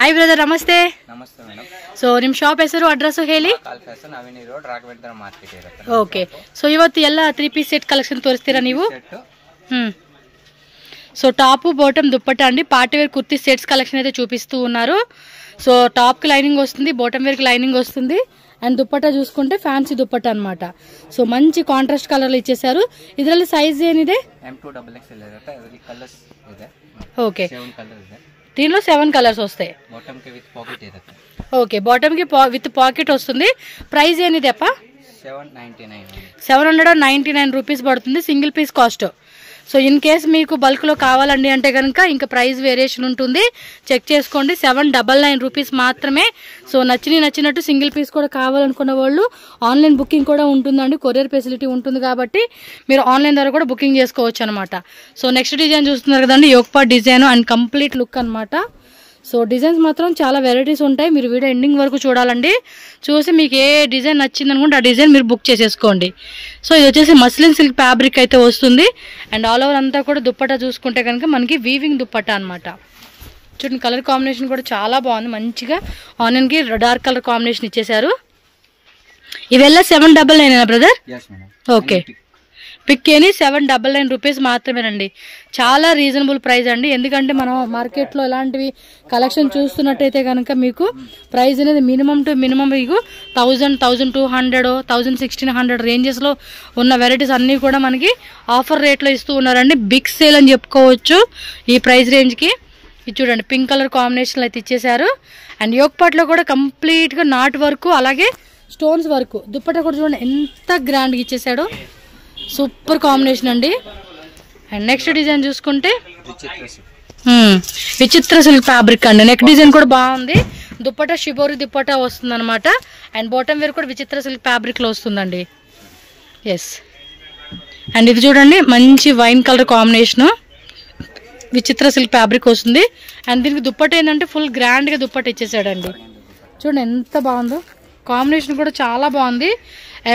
Hi brother नमस्ते नमस्ते madam सो निम ಶಾಪ್ ಹೆಸರು ಅಡ್ರೆಸ್ ಹೇಳಿ call fashion avenue road Raghavendra market ಇರುತ್ತೆ ಓಕೆ ಸೋ ಇವತ್ತು ಎಲ್ಲ 3 ಪೀಸ್ ಸೆಟ್ ಕಲೆಕ್ಷನ್ ತೋರಿಸ್ತೀರಾ ನೀವು సో టాప్ బాటమ్ దుప్పట్టా అండి party wear kurti sets collection అయితే చూపిస్తూ ఉన్నారు. సో టాప్ కి లైనింగ్ వస్తుంది, బాటమ్ వేర్ కి లైనింగ్ వస్తుంది అండ్ దుప్పట్టా చూసుకుంటే ఫ్యాన్సీ దుప్పట్టా అన్నమాట. సో మంచి కాంట్రాస్ట్ కలర్ లో ఇచ్చేసారు. ಇದರಲ್ಲಿ సైజ్ ఏనిದೆ M2XXL ಇರುತ್ತೆ. ಅದರಲ್ಲಿ ಕಲರ್ಸ್ ಇದೆ. ఓకే 7 కలర్స్ ಇದೆ. దీనిలో 7 కలర్స్ వస్తాయి. బాటమ్ కి విత్ పాకెట్ ఇರುತ್ತೆ. ఓకే బాటమ్ కి విత్ పాకెట్ వస్తుంది. ప్రైస్ ఏనిదే అప్ప 799 రూపీస్ పడుతుంది single piece cost. So in case మీకు బల్క్ లో కావాలండి అంటే కనుక ఇంకా ప్రైస్ వేరియేషన్ ఉంటుంది, చెక్ చేసుకోండి. 799 రూపీస్ మాత్రమే. సో నచ్చినట్టు సింగిల్ పీస్ కూడా కావాలనుకున్న వాళ్ళు ఆన్లైన్ బుకింగ్ కూడా ఉంటుందండి, కొరియర్ ఫెసిలిటీ ఉంటుంది కాబట్టి మీరు ఆన్లైన్ ద్వారా కూడా బుకింగ్ చేసుకోవచ్చు అనమాట. సో నెక్స్ట్ డిజైన్ చూస్తున్నారు కదండి, yoke part design and complete look అనమాట. సో డిజైన్స్ మాత్రం చాలా వెరైటీస్ ఉంటాయి, మీరు వీడియో ఎండింగ్ వరకు చూడాలండి. చూసి మీకు ఏ డిజైన్ నచ్చింది అనుకుంటే ఆ డిజైన్ మీరు బుక్ చేసేసుకోండి. సో ఇది వచ్చేసి మస్లిన్ సిల్క్ ఫ్యాబ్రిక్ అయితే వస్తుంది అండ్ ఆల్ ఓవర్ అంతా కూడా దుప్పట్టా చూసుకుంటే కనుక మనకి వీవింగ్ దుప్పట్టా అనమాట. చూడండి కలర్ కాంబినేషన్ కూడా చాలా బాగుంది, మంచిగా ఆనియన్ కి డార్క్ కలర్ కాంబినేషన్ ఇచ్చేసారు. ఇవెల్లా 799 బ్రదర్? ఓకే పిక్ ఏని 799 రూపీస్ మాత్రమేనండి. చాలా రీజనబుల్ ప్రైస్ అండి, ఎందుకంటే మనం మార్కెట్లో ఇలాంటివి కలెక్షన్ చూస్తున్నట్టయితే కనుక మీకు ప్రైస్ అనేది మినిమం టు మినిమం మీకు 1000, 1200, 1600 రేంజెస్లో ఉన్న వెరైటీస్ అన్నీ కూడా మనకి ఆఫర్ రేట్లో ఇస్తూ ఉన్నారండి. బిగ్ సేల్ అని చెప్పుకోవచ్చు ఈ ప్రైస్ రేంజ్కి. ఇది చూడండి పింక్ కలర్ కాంబినేషన్లో అయితే ఇచ్చేసారు అండ్ యోక్ పార్ట్లో కూడా కంప్లీట్గా నాట్ వర్క్ అలాగే స్టోన్స్ వర్క్. దుప్పట్టా కూడా చూడండి ఎంత గ్రాండ్గా ఇచ్చేసాడో, సూపర్ కాంబినేషన్ అండి. అండ్ నెక్స్ట్ డిజైన్ చూసుకుంటే విచిత్ర సిల్క్ ఫ్యాబ్రిక్ అండి. నెక్ డిజైన్ కూడా బాగుంది, దుప్పట్టా షిబోరి దుప్పట్టా వస్తుంది అనమాట అండ్ బాటమ్ వేర్ కూడా విచిత్ర సిల్క్ ఫ్యాబ్రిక్ లో వస్తుందండి. ఎస్ అండ్ ఇది చూడండి మంచి వైన్ కలర్ కాంబినేషన్ విచిత్ర సిల్క్ ఫ్యాబ్రిక్ వస్తుంది అండ్ దీనికి దుప్పట్టా ఏంటంటే ఫుల్ గ్రాండ్ గా దుప్పట్టా ఇచ్చేసాడండి. చూడండి ఎంత బాగుందో, కాంబినేషన్ కూడా చాలా బాగుంది.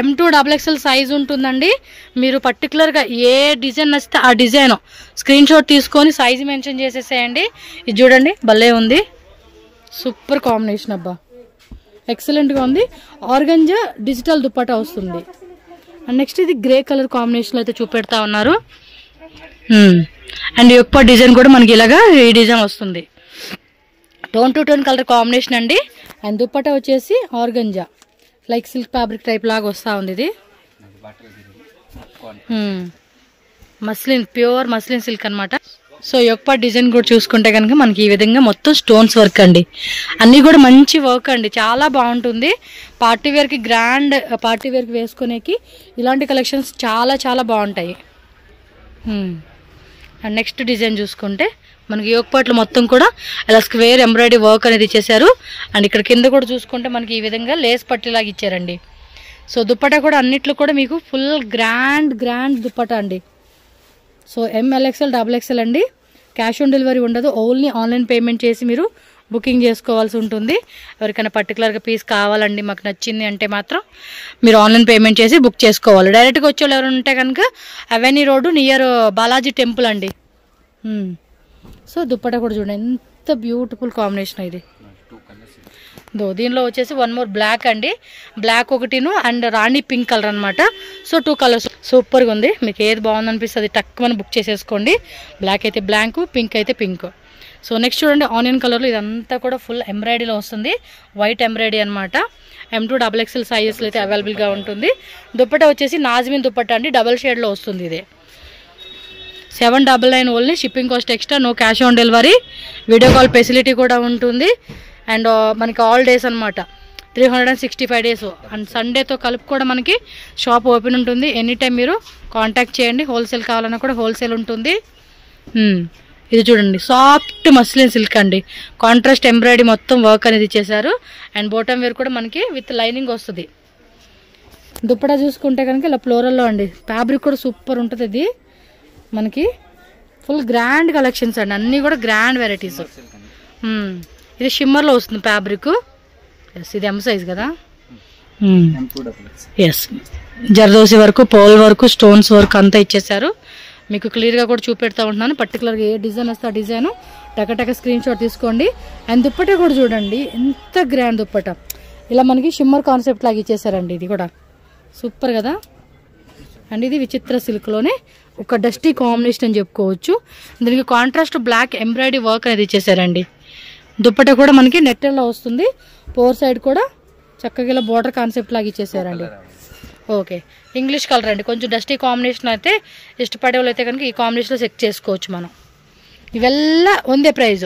M2XXL సైజ్ ఉంటుందండి. మీరు పర్టికులర్గా ఏ డిజైన్ నచ్చితే ఆ డిజైన్ స్క్రీన్ షాట్ తీసుకొని సైజ్ మెన్షన్ చేసేసేయండి. ఇది చూడండి భలే ఉంది, సూపర్ కాంబినేషన్ అబ్బా, ఎక్సలెంట్గా ఉంది. ఆర్గంజా డిజిటల్ దుప్పట్టా వస్తుంది అండ్ నెక్స్ట్ ఇది గ్రే కలర్ కాంబినేషన్లో అయితే చూపెడతా ఉన్నారు అండ్ యొక్క డిజైన్ కూడా మనకి ఇలాగా ఈ డిజైన్ వస్తుంది. Tone to tone colour combination అండి అండ్ దుప్పట్టా వచ్చేసి organza like silk fabric type లాగా వస్తూ ఉంది. ఇది మస్లిన్ ప్యూర్ మస్లిన్ సిల్క్ అనమాట. సో యొక్క డిజైన్ కూడా చూసుకుంటే కనుక మనకి ఈ విధంగా మొత్తం స్టోన్స్ వర్క్ అండి, అన్నీ కూడా మంచి వర్క్ అండి, చాలా బాగుంటుంది. పార్టీ వేర్కి గ్రాండ్ పార్టీ వేర్కి వేసుకునేకి ఇలాంటి కలెక్షన్స్ చాలా చాలా బాగుంటాయి. అండ్ నెక్స్ట్ డిజైన్ చూసుకుంటే మనకి యోక్ పార్ట్లు మొత్తం కూడా అలా స్క్వేర్ ఎంబ్రాయిడరీ వర్క్ అనేది ఇచ్చేసారు అండ్ ఇక్కడ కింద కూడా చూసుకుంటే మనకి ఈ విధంగా లేస్ పట్టిలాగా ఇచ్చారండి. సో దుప్పట్టా కూడా అన్నిట్లో కూడా మీకు ఫుల్ గ్రాండ్ దుప్పట్టా అండి. సో MLXL XXL అండి. క్యాష్ ఆన్ డెలివరీ ఉండదు, ఓన్లీ ఆన్లైన్ పేమెంట్ చేసి మీరు బుకింగ్ చేసుకోవాల్సి ఉంటుంది. ఎవరికైనా పర్టికులర్గా పీస్ కావాలండి మాకు నచ్చింది అంటే మాత్రం మీరు ఆన్లైన్ పేమెంట్ చేసి బుక్ చేసుకోవాలి. డైరెక్ట్గా వచ్చేవాళ్ళు ఎవరు ఉంటే కనుక avenue road near Balaji temple అండి. సో దుప్పట్టా కూడా చూడండి ఎంత బ్యూటిఫుల్ కాంబినేషన్ ఇది. దీనిలో వచ్చేసి వన్ మోర్ బ్లాక్ అండి, బ్లాక్ ఒకటిను అండ్ రాణి పింక్ కలర్ అనమాట. సో 2 కలర్స్ సూపర్గా ఉంది, మీకు ఏది బాగుంది అనిపిస్తుంది టక్కుమని బుక్ చేసేసుకోండి. బ్లాక్ అయితే బ్లాక్, పింక్ అయితే పింక్. సో నెక్స్ట్ చూడండి ఆనియన్ కలర్లో ఇదంతా కూడా ఫుల్ ఎంబ్రాయిడరీలో వస్తుంది, వైట్ ఎంబ్రాయిడరీ అనమాట. M2XXL సైజెస్లో అయితే అవైలబుల్గా ఉంటుంది. దుప్పట్టా వచ్చేసి నాజ్మిన్ దుప్పట్టా అండి, డబల్ షేడ్లో వస్తుంది. ఇది 799 only, shipping cost extra, no cash on delivery, video call facility కూడా ఉంటుంది అండ్ మనకి ఆల్ డేస్ అనమాట 365 డేస్ అండ్ సండేతో కలుపు కూడా మనకి షాప్ ఓపెన్ ఉంటుంది. ఎనీ టైం మీరు కాంటాక్ట్ చేయండి, హోల్సేల్ కావాలన్నా కూడా హోల్సేల్ ఉంటుంది. ఇది చూడండి సాఫ్ట్ మస్లిన్ సిల్క్ అండి, కాంట్రాస్ట్ ఎంబ్రాయిడరీ మొత్తం వర్క్ అనేది ఇచ్చేసారు అండ్ బాటమ్ వేర్ కూడా మనకి విత్ లైనింగ్ వస్తుంది. దుప్పటా చూసుకుంటే కనుక ఇలా ఫ్లోరల్లో అండి, ఫ్యాబ్రిక్ కూడా సూపర్ ఉంటుంది. ఇది మనకి ఫుల్ గ్రాండ్ కలెక్షన్స్ అండి, అన్నీ కూడా గ్రాండ్ వెరైటీస్. ఇది షిమ్మర్లో వస్తుంది ఫ్యాబ్రిక్. ఎస్ ఇది M సైజ్ కదా. ఎస్ జర్దోసి వరకు పోల్ వరకు స్టోన్స్ వర్క్ అంతా ఇచ్చేసారు. మీకు క్లియర్గా కూడా చూపెడతా ఉంటున్నాను, పర్టికులర్గా ఏ డిజైన్ వస్తే ఆ డిజైన్ టక స్క్రీన్ షాట్ తీసుకోండి. అండ్ దుప్పట కూడా చూడండి ఎంత గ్రాండ్ దుప్పట, ఇలా మనకి షిమ్మర్ కాన్సెప్ట్ లాగా ఇచ్చేసారండి. ఇది కూడా సూపర్ కదా. అండ్ ఇది విచిత్ర సిల్క్లోనే ఒక డస్టీ కాంబినేషన్ అని చెప్పుకోవచ్చు. దీనికి కాంట్రాస్ట్ బ్లాక్ ఎంబ్రాయిడరీ వర్క్ అనేది ఇచ్చేసారండి. దుప్పట కూడా మనకి నెట్టెల్లో వస్తుంది, 4 సైడ్ కూడా చక్కగా ఇలా బోర్డర్ కాన్సెప్ట్ లాగా ఇచ్చేసారండి. ఓకే, ఇంగ్లీష్ కలర్ అండి. కొంచెం డస్టీ కాంబినేషన్ అయితే ఇష్టపడే వాళ్ళు అయితే కనుక ఈ కాంబినేషన్లో సెట్ చేసుకోవచ్చు మనం. ఇవెల్ల ఉందే ప్రైస్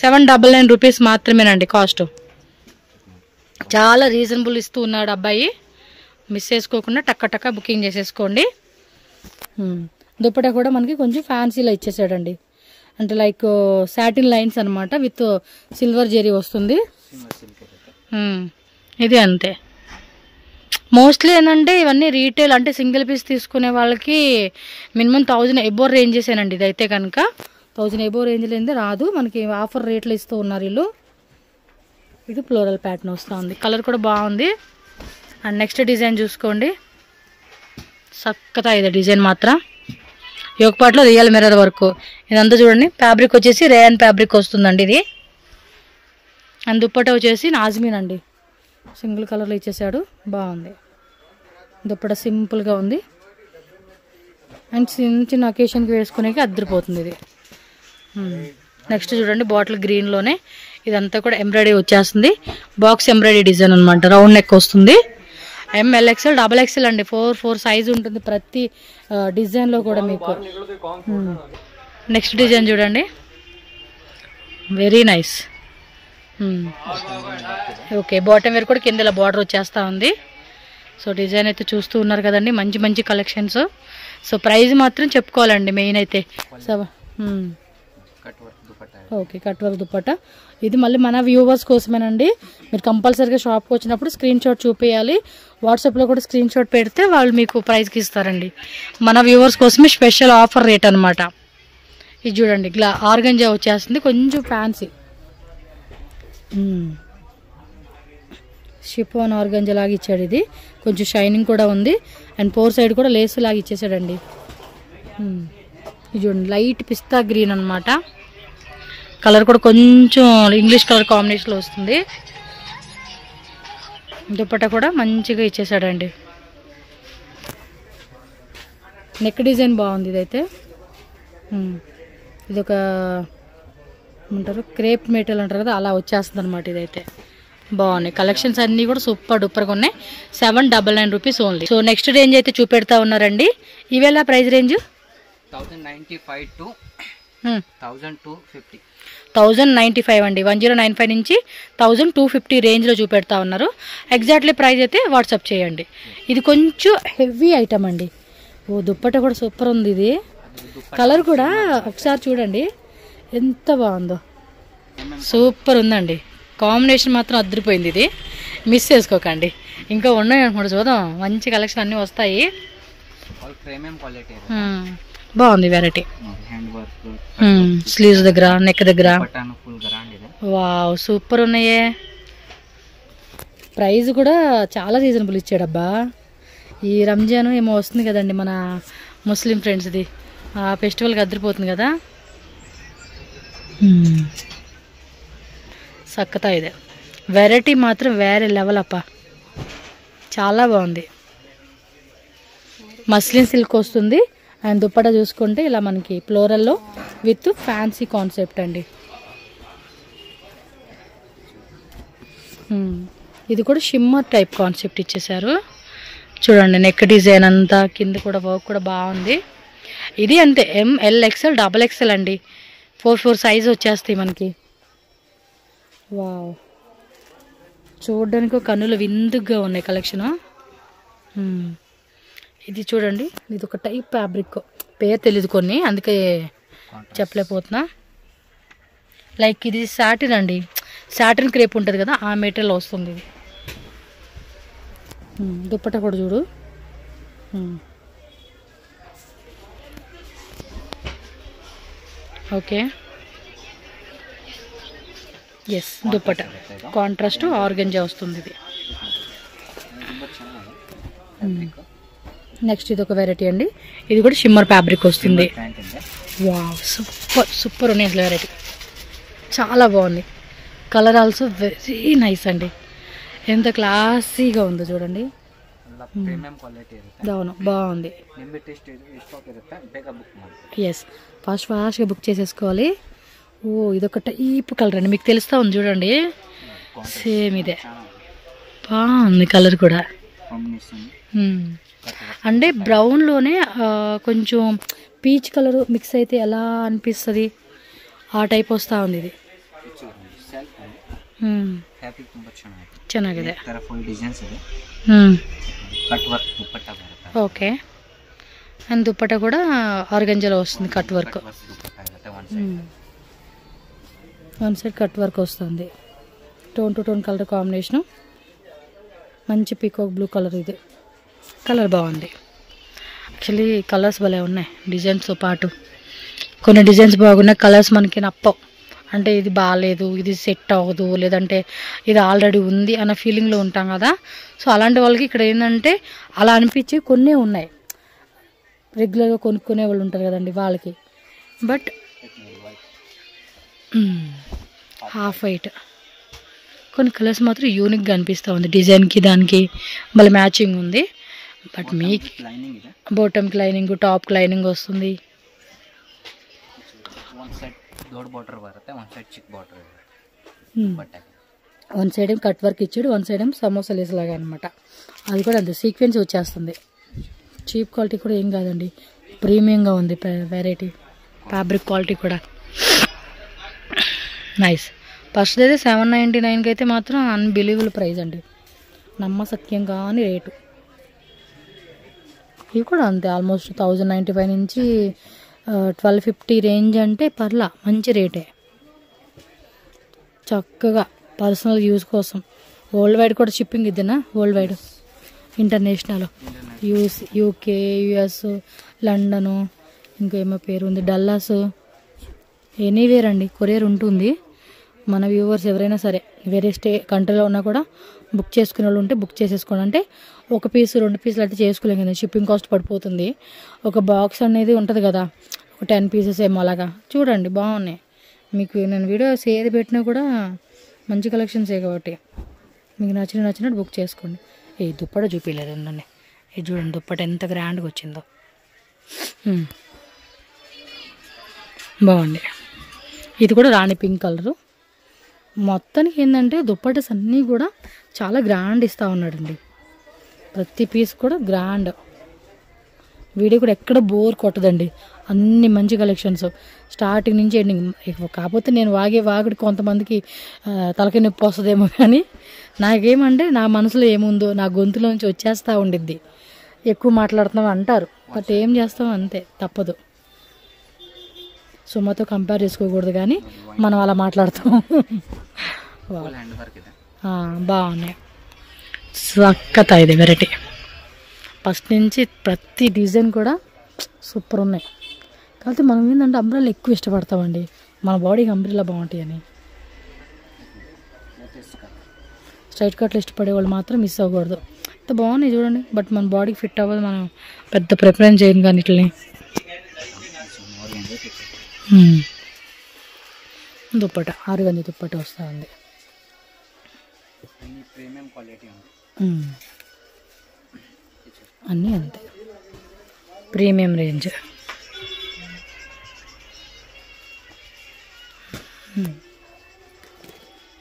799 రూపీస్ మాత్రమేనండి కాస్ట్. చాలా రీజనబుల్ ఇస్తూ ఉన్నాడు అబ్బాయి, మిస్ చేసుకోకుండా టక్క బుకింగ్ చేసేసుకోండి. దుప్పటా కూడా మనకి కొంచెం ఫ్యాన్సీలో ఇచ్చేసాడండి, అంటే లైక్ సాటిన్ లైన్స్ అనమాట, విత్ సిల్వర్ జెరీ వస్తుంది. ఇది అంతే. మోస్ట్లీ ఏంటంటే ఇవన్నీ రీటైల్ అంటే సింగిల్ పీస్ తీసుకునే వాళ్ళకి మినిమం 1000 ఎబో రేంజెసేనండి. ఇదైతే కనుక 1000 ఎబో రేంజ్లో ఏంది రాదు మనకి, ఆఫర్ రేట్లో ఇస్తూ ఉన్నారు వీళ్ళు. ఇది ఫ్లోరల్ ప్యాటర్న్ వస్తూ ఉంది, కలర్ కూడా బాగుంది. అండ్ నెక్స్ట్ డిజైన్ చూసుకోండి, చక్కగా ఇది డిజైన్ మాత్రం యోగపాట్లో రియల్ మిర్రర్ వర్క్. ఇదంతా చూడండి, ఫ్యాబ్రిక్ వచ్చేసి రేయన్ ఫ్యాబ్రిక్ వస్తుందండి ఇది. అండ్ దుప్పట వచ్చేసి నాజ్మీన్ అండి, సింగిల్ కలర్లో ఇచ్చేసాడు, బాగుంది. దుప్పట సింపుల్గా ఉంది అండ్ చిన్న అకేషన్కి వేసుకునేకి అద్దరిపోతుంది ఇది. నెక్స్ట్ చూడండి, బాటిల్ గ్రీన్లోనే ఇదంతా కూడా ఎంబ్రాయిడరీ వచ్చేస్తుంది, బాక్స్ ఎంబ్రాయిడరీ డిజైన్ అనమాట, రౌండ్ నెక్ వస్తుంది. MLXL XXL అండి, 4 సైజు ఉంటుంది ప్రతి డిజైన్లో కూడా మీకు. నెక్స్ట్ డిజైన్ చూడండి, very nice. Okay, bottom wear కూడా కింద ఇలా బార్డర్ వచ్చేస్తూ ఉంది. సో డిజైన్ అయితే చూస్తూ ఉన్నారు కదండి, మంచి కలెక్షన్స్. సో ప్రైస్ మాత్రం చెప్పుకోవాలండి మెయిన్ అయితే. Okay, cut work dupatta. ఇది మళ్ళీ మన వ్యూవర్స్ కోసమేనండి, మీరు కంపల్సరీగా షాప్కి వచ్చినప్పుడు స్క్రీన్ షాట్ చూపించాలి. వాట్సాప్లో కూడా స్క్రీన్ షాట్ పెడితే వాళ్ళు మీకు ప్రైస్కి ఇస్తారండి. మన వ్యూవర్స్ కోసమే స్పెషల్ ఆఫర్ రేట్ అనమాట. ఇది చూడండి, ఆర్గంజా వచ్చేస్తుంది, కొంచెం ఫ్యాన్సీ షిఫాన్ ఆర్గంజా లాగా ఇచ్చాడు. ఇది కొంచెం షైనింగ్ కూడా ఉంది అండ్ 4 సైడ్ కూడా లేస్ లాగా ఇచ్చేసాడండి. ఇది చూడండి, లైట్ పిస్తా గ్రీన్ అనమాట, కలర్ కూడా కొంచెం ఇంగ్లీష్ కలర్ కాంబినేషన్లో వస్తుంది. దుప్పట కూడా మంచిగా ఇచ్చేసాడండి. నెక్ డిజైన్ బాగుంది. ఇదైతే ఇదొక ఏమంటారు, క్రేప్ మెటీరియల్ అంటారు కదా, అలా వచ్చేస్తుంది అనమాట. ఇదైతే బాగున్నాయి కలెక్షన్స్ అన్నీ కూడా సూపర్ డూపర్గా ఉన్నాయి. 799 rupees only. So next range అయితే చూపెడతా ఉన్నారండి. ఇవేళ ప్రైస్ రేంజ్ 1095 to 1250. 1095 అండి, 1095 నుంచి 1250 రేంజ్లో చూపెడతా ఉన్నారు. ఎగ్జాక్ట్లీ ప్రైస్ అయితే వాట్సాప్ చేయండి. ఇది కొంచెం హెవీ ఐటమ్ అండి. ఓ దుప్పట కూడా సూపర్ ఉంది. ఇది కలర్ కూడా ఒకసారి చూడండి ఎంత బాగుందో, సూపర్ ఉందండి. కాంబినేషన్ మాత్రం అద్దరిపోయింది. ఇది మిస్ చేసుకోకండి, ఇంకా ఉన్నాయి అనుకుంటా, చూద్దాం. మంచి కలెక్షన్ అన్నీ వస్తాయి. బాగుంది వెరైటీ. స్లీవ్స్ దగ్గర, నెక్ దగ్గర, వావ్ సూపర్ ఉన్నాయే. ప్రైస్ కూడా చాలా రీజనబుల్ ఇచ్చాడబ్బా. ఈ రంజాన్ ఏమో వస్తుంది కదండి మన ముస్లిం ఫ్రెండ్స్ది, ఆ ఫెస్టివల్కి అద్దరిపోతుంది కదా. సక్కతా ఇదే వెరైటీ మాత్రం వేరే లెవెల్ అప్ప, చాలా బాగుంది. మస్లిన్ సిల్క్ వస్తుంది అండ్ దుప్పట చూసుకుంటే ఇలా మనకి ఫ్లోరల్లో విత్ ఫ్యాన్సీ కాన్సెప్ట్ అండి. ఇది కూడా షిమ్మర్ టైప్ కాన్సెప్ట్ ఇచ్చేసారు చూడండి. నెక్ డిజైన్ అంతా కింద కూడా వర్క్ కూడా బాగుంది. ఇది అంతే, MLXL XXL అండి, 4 సైజ్ వచ్చేస్తాయి మనకి. వావ్, చూడడానికి కన్నులు విందుగా ఉన్నాయి కలెక్షన్. ఇది చూడండి, ఇది ఒక టైప్ ఫ్యాబ్రిక్, పేరు తెలియదు కొన్ని, అందుకే చెప్పలేకపోతున్నా. లైక్ ఇది సాటిన్ అండి, సాటిన్ క్రేప్ ఉంటుంది కదా, ఆ మెటీరియల్ వస్తుంది ఇది. దుప్పట కూడా చూడు. Okay, yes dupatta contrast organza వస్తుంది ఇది. నెక్స్ట్ ఇది ఒక వెరైటీ అండి, ఇది కూడా షిమ్మర్ ఫ్యాబ్రిక్ వస్తుంది. వావ్ సూపర్ ఉన్నాయి అసలు వెరైటీ. చాలా బాగుంది. కలర్ ఆల్సో వెరీ నైస్ అండి. ఎంత క్లాసీగా ఉందో చూడండి. ಪ್ರೀಮಿಯಂ ಕ್ವಾಲಿಟಿ ಇರುತ್ತೆ. అవును బాగుంది. ನಿಮಗೆ ಟೆಸ್ಟ್ ಸ್ಟಾಕ್ ಇರುತ್ತೆ, ಬೇಗ ಬುಕ್ ಮಾಡಿ. ఎస్ ఫాస్ట్గా బుక్ చేసేసుకోవాలి. ఓ ఇదొక టైప్ కలర్ అండి, మీకు తెలుస్తూ ఉంది చూడండి. సేమ్ ఇదే బాగుంది కలర్ కూడా. అంటే బ్రౌన్లోనే కొంచెం పీచ్ కలర్ మిక్స్ అయితే ఎలా అనిపిస్తుంది ఆ టైప్ వస్తూ ఉంది ఇది. ಚೆನ್ನಾಗಿದೆ. ఓకే. అండ్ దుప్పట్టా కూడా ఆర్గంజాలో వస్తుంది, cut work. One side cut work వస్తుంది. Tone to tone colour combination, మంచి పీకాక్ బ్లూ కలర్. ఇది కలర్ బాగుంది. యాక్చువల్లీ కలర్స్ భలే ఉన్నాయి డిజైన్స్తో పాటు. కొన్ని డిజైన్స్ బాగున్నాయి, కలర్స్ మనకి నప్పవు. అంటే ఇది బాగాలేదు, ఇది సెట్ అవ్వదు, లేదంటే ఇది ఆల్రెడీ ఉంది అన్న ఫీలింగ్లో ఉంటాం కదా. సో అలాంటి వాళ్ళకి ఇక్కడ ఏంటంటే అలా అనిపించి కొన్నే ఉన్నాయి. రెగ్యులర్గా కొనుక్కునే వాళ్ళు ఉంటారు కదండి వాళ్ళకి. బట్ హాఫ్ వైట్ కొన్ని కలర్స్ మాత్రం యూనిక్గా అనిపిస్తూ ఉంది. డిజైన్కి దానికి మళ్ళీ మ్యాచింగ్ ఉంది. బట్ మీకు బాటమ్కి లైనింగ్, టాప్కి లైనింగ్ వస్తుంది. వన్ సైడ్ ఏం కట్ వర్క్ ఇచ్చాడు, వన్ సైడ్ ఏం సమోసా లేస్ లాగా అనమాట. అది కూడా అంతే సీక్వెన్స్ వచ్చేస్తుంది. చీప్ క్వాలిటీ కూడా ఏం కాదండి, ప్రీమియంగా ఉంది వెరైటీ. ఫ్యాబ్రిక్ క్వాలిటీ కూడా నైస్. ఫస్ట్ అయితే 799కి అయితే మాత్రం అన్బిలీవబుల్ ప్రైస్ అండి, నమ్మసత్యం కాని రేటు. ఇవి కూడా అంతే ఆల్మోస్ట్ 1095 నుంచి 1250 రేంజ్ అంటే పర్లా మంచి రేటే. చక్కగా పర్సనల్ యూజ్ కోసం. వరల్డ్ వైడ్ కూడా షిప్పింగ్ ఇదేనా? World wide, international, UK, US, London, ఇంకేమో పేరు ఉంది, డల్లాస్, ఎనీవేర్ అండి కొరియర్ ఉంటుంది. మన వ్యూవర్స్ ఎవరైనా సరే వేరే కంట్రీలో ఉన్నా కూడా బుక్ చేసుకునే వాళ్ళు ఉంటే బుక్ చేసేసుకోండి. అంటే ఒక పీసు 2 పీసులు అయితే చేసుకోలేం కదా, షిప్పింగ్ కాస్ట్ పడిపోతుంది. ఒక బాక్స్ అనేది ఉంటుంది కదా, ఒక 10 పీసెస్ ఏమో అలాగా. చూడండి బాగున్నాయి. మీకు నేను వీడియోస్ ఏది పెట్టినా కూడా మంచి కలెక్షన్సే కాబట్టి మీకు నచ్చినట్టు బుక్ చేసుకోండి. ఈ దుప్పట చూపించలేదు నన్ను. ఇది చూడండి దుప్పట ఎంత గ్రాండ్గా వచ్చిందో, బాగుంది. ఇది కూడా రాణి పింక్ కలరు. మొత్తానికి ఏంటంటే దుప్పటస్ అన్నీ కూడా చాలా గ్రాండ్ ఇస్తూ ఉన్నాడండి. ప్రతి పీస్ కూడా గ్రాండ్. వీడియో కూడా ఎక్కడ బోర్ కొట్టదండి, అన్ని మంచి కలెక్షన్స్ స్టార్టింగ్ నుంచి ఎండింగ్. కాకపోతే నేను వాగుడు కొంతమందికి తలకి నొప్పి వస్తుందేమో, కానీ నాకేమంటే నా మనసులో ఏముందో నా గొంతులోంచి వచ్చేస్తూ ఉండిద్ది. ఎక్కువ మాట్లాడుతున్నాం అంటారు, బట్ ఏం చేస్తాం అంతే, తప్పదు. సుమతో కంపేర్ చేసుకోకూడదు, కానీ మనం అలా మాట్లాడతాం. బాగున్నాయి. సక్కత ఇది వెరైటీ. ఫస్ట్ నుంచి ప్రతి డిజైన్ కూడా సూపర్ ఉన్నాయి. కాకపోతే మనం ఏంటంటే అంబ్రెల్లా ఎక్కువ ఇష్టపడతామండి, మన బాడీకి అంబ్రెల్లా బాగుంటాయని. స్ట్రైట్ కట్లు ఇష్టపడే వాళ్ళు మాత్రం మిస్ అవ్వకూడదు. ఇంత బాగున్నాయి చూడండి, బట్ మన బాడీకి ఫిట్ అవ్వదు, మనం పెద్ద ప్రిఫరెన్స్ చేయం కానీ ఇట్లని. దుప్పట ఆరుగంజి దుప్పట వస్తూ ఉంది. అన్నీ అంతే ప్రీమియం రేంజ్.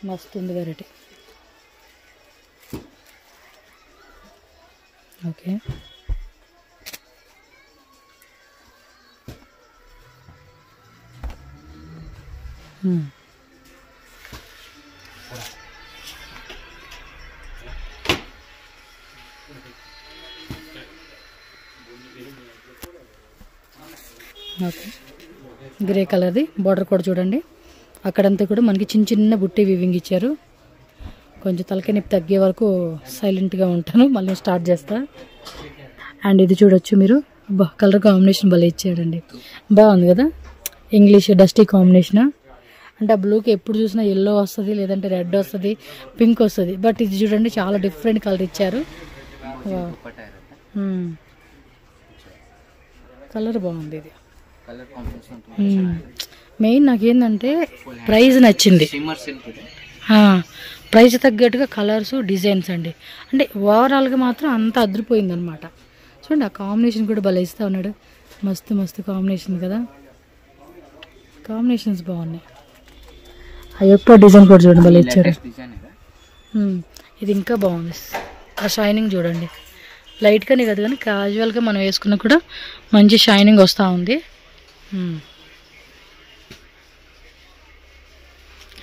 మస్తు ఉంది వెరైటీ. Okay, okay. గ్రే కలర్ది బార్డర్ కూడా చూడండి. అక్కడంతా కూడా మనకి చిన్న బుట్టి వీవింగ్ ఇచ్చారు. కొంచెం తలకాయ నొప్పి తగ్గే వరకు సైలెంట్గా ఉంటాను, మళ్ళీ స్టార్ట్ చేస్తా. అండ్ ఇది చూడొచ్చు మీరు, కలర్ కాంబినేషన్ భలే ఇచ్చాడండి, బాగుంది కదా. English dusty combination. అంటే ఆ బ్లూకి ఎప్పుడు చూసినా ఎల్లో వస్తుంది, లేదంటే రెడ్ వస్తుంది, పింక్ వస్తుంది. బట్ ఇది చూడండి చాలా డిఫరెంట్ కలర్ ఇచ్చారు. కలర్ బాగుంది ఇది. మెయిన్ నాకేంటంటే ప్రైస్ నచ్చింది, షిమ్మర్ సిల్క్ ಇದೆ. ప్రైస్ తగ్గట్టుగా కలర్స్ డిజైన్స్ అండి. అంటే ఓవరాల్గా మాత్రం అంత అదిరిపోయింది అనమాట. చూడండి ఆ కాంబినేషన్ కూడా భలే ఇస్తా ఉన్నాడు. మస్తు మస్తు కాంబినేషన్ కదా, కాంబినేషన్స్ బాగున్నాయి. ఆ యొక్క డిజైన్ కూడా చూడండి భలే ఇచ్చాడు. లేటెస్ట్ డిజైన్ ಇದೆ. ఇది ఇంకా బాగుంది. ఆ షైనింగ్ చూడండి, లైట్గానే కదా కానీ క్యాజువల్గా మనం వేసుకున్నా కూడా మంచి షైనింగ్ వస్తూ ఉంది.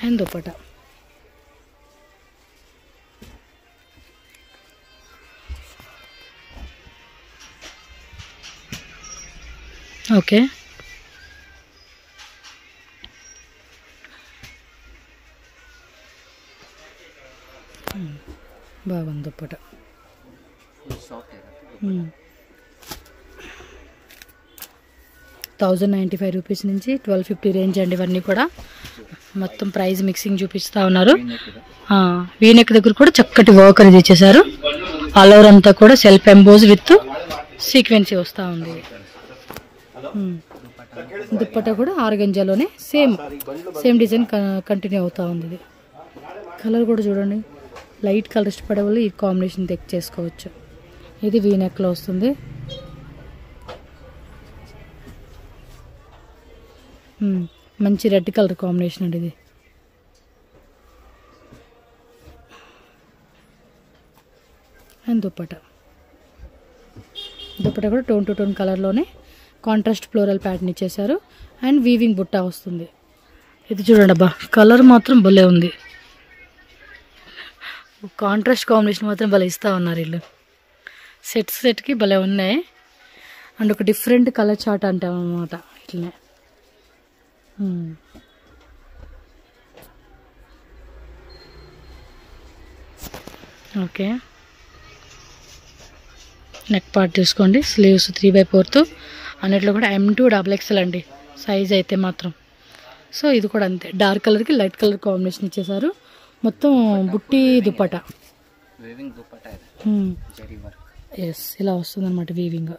And dupatta okay. బాగుంది దుపట్టా. సాఫ్ట్ ಇದೆ. 1095 రూపీస్ నుంచి 1250 రేంజ్ అండి. ఇవన్నీ కూడా మొత్తం ప్రైస్ మిక్సింగ్ చూపిస్తూ ఉన్నారు. వీనెక్ దగ్గర కూడా చక్కటి వర్క్ అనేది ఇచ్చేసారు. ఆల్ ఓవర్ అంతా కూడా సెల్ఫ్ ఎంబోజ్ విత్ సీక్వెన్సీ వస్తూ ఉంది. దుప్పట్టా కూడా ఆర్గంజాలోనే సేమ్ డిజైన్ కంటిన్యూ అవుతూ ఉంది. ఇది కలర్ కూడా చూడండి, లైట్ కలర్ ఇష్టపడే వాళ్ళు ఈ కాంబినేషన్ తెక్ చేసుకోవచ్చు. ఇది వీనెక్లో వస్తుంది. మంచి రెడ్ కలర్ కాంబినేషన్ అండి ఇది. అండ్ దుపట్టా కూడా టోన్ టు టోన్ కలర్లోనే కాంట్రాస్ట్ ఫ్లోరల్ ప్యాటర్న్ ఇచ్చేసారు. అండ్ వీవింగ్ బుట్టా వస్తుంది. ఇది చూడండి అబ్బా, కలర్ మాత్రం భలే ఉంది. కాంట్రాస్ట్ కాంబినేషన్ మాత్రం భలే ఇస్తూ ఉన్నారు వీళ్ళు. సెట్కి భలే ఉన్నాయి. అండ్ ఒక డిఫరెంట్ కలర్ చార్ట్ అంటాం అన్నమాట ఇట్లనే. ఓకే, నెక్ పార్ట్ చూసుకోండి. స్లీవ్స్ 3/4 అన్నిట్లో కూడా M2 XXL అండి సైజ్ అయితే మాత్రం. సో ఇది కూడా అంతే, డార్క్ కలర్కి లైట్ కలర్ కాంబినేషన్ ఇచ్చేసారు. మొత్తం బుట్టి దుపట్టా, వీవింగ్ దుపట్టా ಇದೆ. జరీ వర్క్. ఎస్, ఇలా వస్తుంది అనమాట వీవింగ్.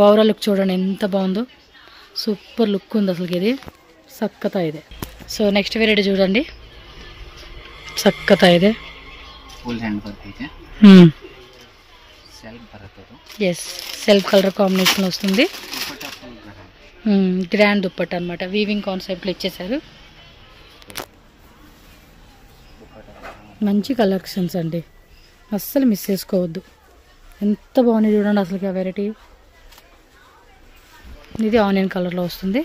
ఓవరాల్ లుక్ చూడండి ఎంత బాగుందో, సూపర్ లుక్ ఉంది అసలుకి. ఇది సక్కత ಇದೆ. సో నెక్స్ట్ వెరైటీ చూడండి, సక్కత ಇದೆ. ಫುಲ್ ಹ್ಯಾಂಡ್ ವರ್ಕ್ ಇದೆ. సెల్ఫ్ బರುತ್ತೆ. ఎస్, సెల్ఫ్ కలర్ కాంబినేషన్ వస్తుంది. Dupatta full grand. Grand dupatta అనమాట. వీవింగ్ కాన్సెప్ట్లో ఇచ్చేసారు. మంచి కలెక్షన్స్ అండి, అస్సలు మిస్ చేసుకోవద్దు. ఎంత బాగుంది చూడండి అసలుకి ఆ వెరైటీ. ఇది ఆనియన్ కలర్లో వస్తుంది.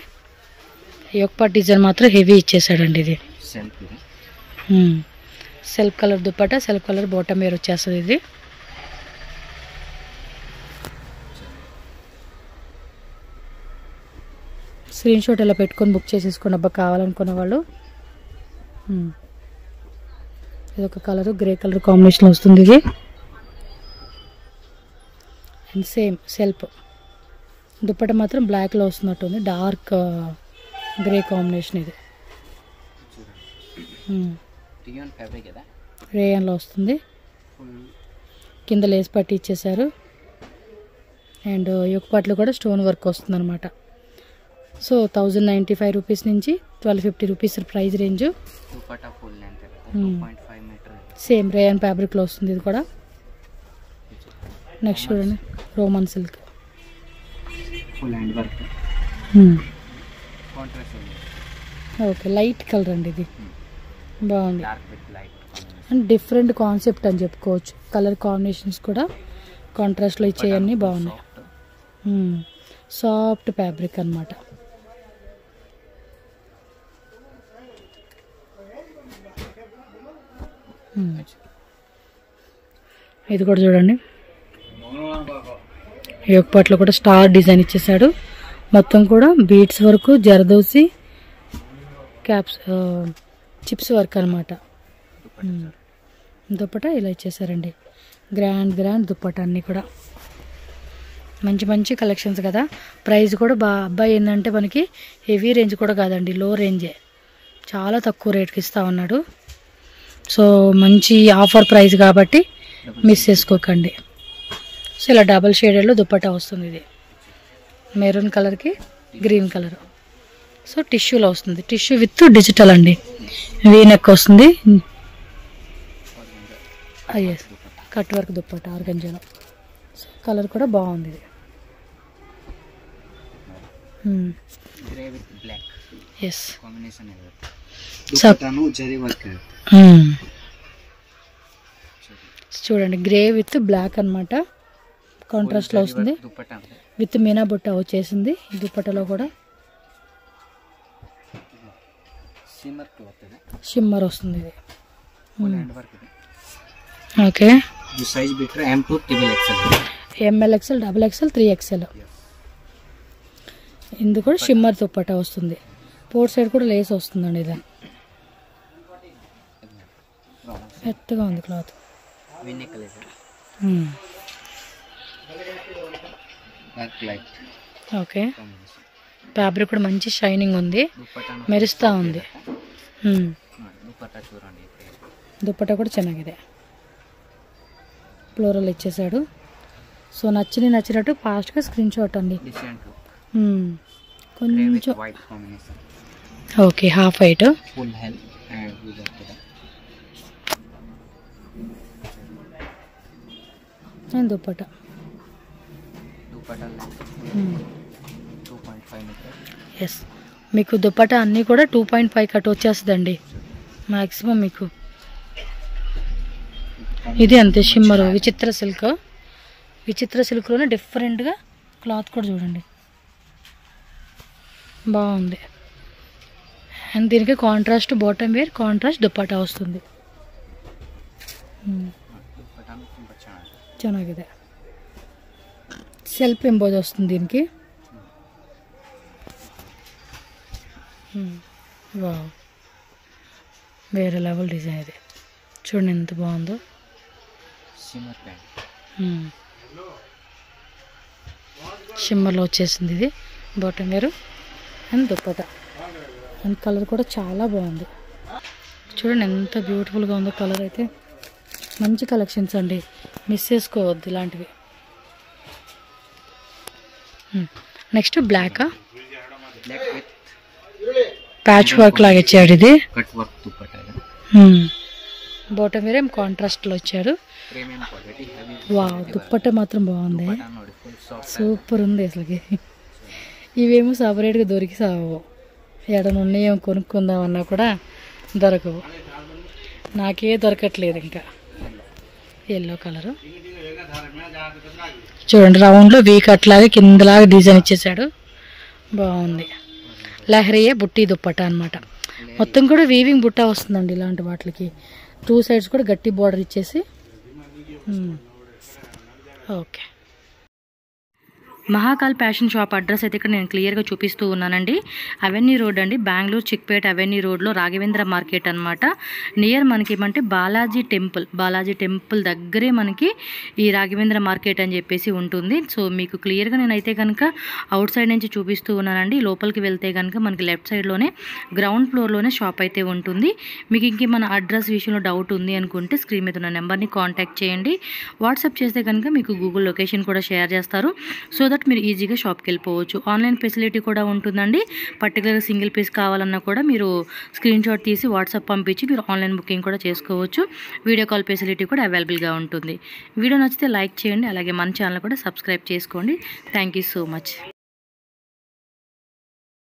ఈ ఒక్క డిజైన్ మాత్రం హెవీ ఇచ్చేసాడండి. ఇది self colour dupatta, self colour bottom wear వచ్చేస్తుంది. ఇది స్క్రీన్ షాట్ ఇలా పెట్టుకొని బుక్ చేసేసుకుని అబ్బా కావాలనుకున్న వాళ్ళు. ఇది ఒక కలర్ గ్రే కలర్ కాంబినేషన్ వస్తుంది. ఇది అండ్ సేమ్ సెల్ఫ్ దుపట్టా మాత్రం బ్లాక్లో వస్తున్నట్టుంది, డార్క్ గ్రే కాంబినేషన్. ఇది రేయన్లో వస్తుంది. కింద లేస్ పట్టి ఇచ్చేసారు. అండ్ యొక్క పట్లు కూడా స్టోన్ వర్క్ వస్తుంది అనమాట. సో 1095 రూపీస్ నుంచి 1250 rupees price range. Same rayon ఫ్యాబ్రిక్లో వస్తుంది. ఇది కూడా నెక్స్ట్ చూడండి, Roman silk. Okay, light colour అండి. ఇది బాగుంది అండ్ డిఫరెంట్ కాన్సెప్ట్ అని చెప్పుకోవచ్చు. కలర్ కాంబినేషన్స్ కూడా కాంట్రాస్ట్లో ఇచ్చేవన్నీ బాగున్నాయి. సాఫ్ట్ ఫ్యాబ్రిక్ అనమాట. ఇది కూడా చూడండి, ఈ ఒక్కట్లో కూడా స్టార్ డిజైన్ ఇచ్చేసాడు. మొత్తం కూడా బీట్స్ వరకు జరదోసి క్యాప్స్ చిప్స్ వర్క్ అనమాట. దుప్పటా ఇలా ఇచ్చేసారండి. గ్రాండ్ దుప్పటా అన్నీ కూడా మంచి మంచి కలెక్షన్స్ కదా. ప్రైస్ కూడా అబ్బాయి ఏంటంటే మనకి హెవీ రేంజ్ కూడా కాదండి, లో రేంజే, చాలా తక్కువ రేట్కి ఇస్తా ఉన్నాడు. సో మంచి ఆఫర్ ప్రైస్ కాబట్టి మిస్ చేసుకోకండి. సో ఇలా డబల్ షేడెడ్లో దుప్పటా వస్తుంది. ఇది మెరూన్ కలర్కి గ్రీన్ కలర్. సో టిష్యూలో వస్తుంది, టిష్యూ విత్ డిజిటల్ అండి. వీ నెక్ వస్తుంది. ఎస్, కట్ వర్క్ దుప్పట ఆర్గంజాలో. సో కలర్ కూడా బాగుంది ఇది. Grey with black yes, combination है दुपट्टाను జరీ వర్క్ చూడండి గ్రే విత్ బ్లాక్ అనమాట, కాంట్రాస్ట్లో వస్తుంది. దుపట్టా విత్ మీనా బుట్ట వచ్చేసింది ఈ దుప్పట్టలో కూడా. సిమ్మర్ క్లాత్ ಇದೆ, షిమ్మర్ వస్తుంది ఇది. ಫುಲ್ ಹ್ಯಾಂಡ್ ವರ್ಕ್ ಇದೆ. ఓకే, ಇದು ಸೈಜ್ ಬಿಟ್ರೆ M to XXL, M L XL, double XL, 3XL. ఇది కూడా షిమ్మర్ దుప్పట్ట వస్తుంది. పోర్ సైడ్ కూడా లేస్ వస్తుందండి. ఇది మెత్తగా ఉంది cloth. Win colour dark light. Okay, fabric కూడా మంచి షైనింగ్ ఉంది, మెరుస్తూ ఉంది. దుపట్టా చూడండి, దుప్పట్ట కూడా ಚೆನ್ನಾಗಿದೆ. ఫ్లోరల్ ఇచ్చేసాడు. సో నచ్చినట్టు ఫాస్ట్గా స్క్రీన్ షాట్ అండి. కొంచెం white combination. Okay, half white, full hell and and dupatta. Dupatta 2.5 metre. Yes, మీకు దుప్పట్ట అన్నీ కూడా 2.5 కట్ వచ్చేస్తుందండి మ్యాక్సిమం మీకు. ఇది అంతే షిమ్మర్ విచిత్ర సిల్క్. విచిత్ర సిల్క్లోనే డిఫరెంట్గా క్లాత్ కూడా చూడండి బాగుంది. అండ్ దీనికి contrast bottom wear, contrast dupatta వస్తుంది. ಚೆನ್ನಾಗಿದೆ. సెల్ఫ్ ఎంబోజ్ వస్తుంది దీనికి. వావ్, వేరే లెవెల్ డిజైన్ ఇది. చూడండి ఎంత బాగుందో. సిమ్మర్ ప్యాంట్, షిమ్మర్లో వచ్చేసింది ఇది బాటమ్ వేరు అండ్ దుప్పట్టా. అండ్ కలర్ కూడా చాలా బాగుంది. చూడండి ఎంత బ్యూటిఫుల్గా ఉందో కలర్ అయితే. మంచి కలెక్షన్స్ అండి, మిస్ చేసుకోవద్దు ఇలాంటివి. నెక్స్ట్ బ్లాకా, బ్లాక్ విత్ ప్యాచ్ వర్క్ లాగా ఇచ్చాడు ఇది. కట్ వర్క్ దుపట్టా ಇದೆ. బాటమ్ వేరే కాంట్రాస్ట్లో ఇచ్చాడు. Premium quality heavy. Wow, dupatta మాత్రం బాగుంది, దుపట్టా ನೋಡಿ ఫుల్ సాఫ్ట్. సూపర్ ఉంది అసలుకి. ఇవేమో సపరేట్గా దొరికి సావు, ఎడనున్నాయో కొనుక్కుందామన్నా కూడా దొరకవు. నాకే దొరకట్లేదు ఇంకా. ఎల్లో కలరు చూడండి, రౌండ్లో వీ కట్ లాగా కిందలాగా డిజైన్ ఇచ్చేసాడు, బాగుంది. లహరియే బుట్టి దుప్పట్టా అనమాట. మొత్తం కూడా వీవింగ్ బుట్ట వస్తుందండి ఇలాంటి వాటికి. 2 సైడ్స్ కూడా గట్టి బార్డర్ ఇచ్చేసి. Okay, Mahakal fashion shop address అయితే ఇక్కడ నేను క్లియర్గా చూపిస్తూ ఉన్నానండి. అవెన్యూ రోడ్ అండి, బెంగళూరు చిక్పేట అవెన్యూ రోడ్లో రాఘవేంద్ర మార్కెట్ అనమాట. నియర్ మనకి ఏమంటే బాలాజీ టెంపుల్ దగ్గరే మనకి ఈ రాఘవేంద్ర మార్కెట్ అని చెప్పేసి ఉంటుంది. సో మీకు క్లియర్గా నేనైతే కనుక అవుట్ సైడ్ నుంచి చూపిస్తూ ఉన్నానండి. లోపలికి వెళ్తే కనుక మనకి లెఫ్ట్ సైడ్లోనే గ్రౌండ్ ఫ్లోర్లోనే షాప్ అయితే ఉంటుంది. మీకు ఇంకేమైనా అడ్రస్ విషయంలో డౌట్ ఉంది అనుకుంటే స్క్రీన్ మీద ఉన్న నెంబర్ని కాంటాక్ట్ చేయండి. వాట్సాప్ చేస్తే కనుక మీకు గూగుల్ లొకేషన్ కూడా షేర్ చేస్తారు. సో దట్ మీరు ఈజీగా షాప్కి వెళ్ళిపోవచ్చు. ఆన్లైన్ ఫెసిలిటీ కూడా ఉంటుందండి. పర్టికులర్గా సింగిల్ పీస్ కావాలన్నా కూడా మీరు స్క్రీన్ షాట్ తీసి వాట్సాప్ పంపించి మీరు ఆన్లైన్ బుకింగ్ కూడా చేసుకోవచ్చు. వీడియో కాల్ ఫెసిలిటీ కూడా అవైలబుల్గా ఉంటుంది. వీడియో నచ్చితే లైక్ చేయండి, అలాగే మన ఛానల్ కూడా సబ్స్క్రైబ్ చేసుకోండి. Thank you so much.